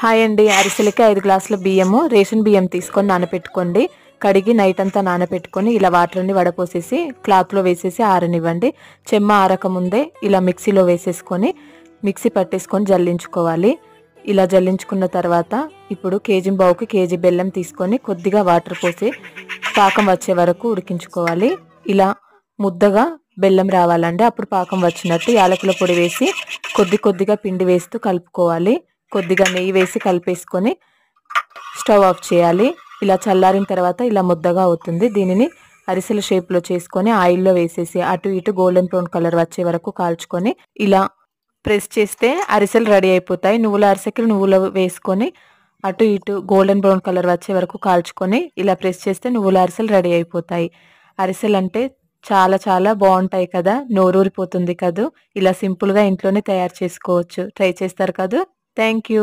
Hi అండి. అరిసెలకి 5 గ్లాసుల బియ్యము రేషన్ బియ్యం తీసుకొని నానపెట్టుకోండి. కడిగి నైట్ అంతా నానపెట్టుకొని ఇలా వాటర్ అన్ని వడపోసేసి క్లాత్లో వేసేసి ఆరనివ్వండి. చెమ్మ ఆరకముందే ఇలా మిక్సీలో వేసేసుకొని మిక్సీ పట్టేసుకొని జల్లించుకోవాలి. ఇలా జల్లించుకున్న తర్వాత ఇప్పుడు కేజీ బావుకి కేజీ బెల్లం తీసుకొని కొద్దిగా వాటర్ పోసి పాకం వచ్చే వరకు ఉడికించుకోవాలి. ఇలా ముద్దగా బెల్లం రావాలండి. అప్పుడు పాకం వచ్చినట్టు. యాలకుల పొడి వేసి కొద్దిగా పిండి వేస్తూ కలుపుకోవాలి. కొద్దిగా నెయ్యి వేసి కలిపేసుకొని స్టవ్ ఆఫ్ చేయాలి. ఇలా చల్లారిన తర్వాత ఇలా ముద్దగా అవుతుంది. దీనిని అరిసెల షేప్లో చేసుకొని ఆయిల్లో వేసేసి అటు ఇటు గోల్డెన్ బ్రౌన్ కలర్ వచ్చే వరకు కాల్చుకొని ఇలా ప్రెస్ చేస్తే అరిసెలు రెడీ అయిపోతాయి. నువ్వుల అరిసెకి నువ్వులు వేసుకొని అటు ఇటు గోల్డెన్ బ్రౌన్ కలర్ వచ్చే వరకు కాల్చుకొని ఇలా ప్రెస్ చేస్తే నువ్వుల అరిసెలు రెడీ అయిపోతాయి. అరిసెలు అంటే చాలా బాగుంటాయి కదా, నోరూరిపోతుంది కదా. ఇలా సింపుల్గా ఇంట్లోనే తయారు చేసుకోవచ్చు. ట్రై చేస్తారు కదా. Thank you.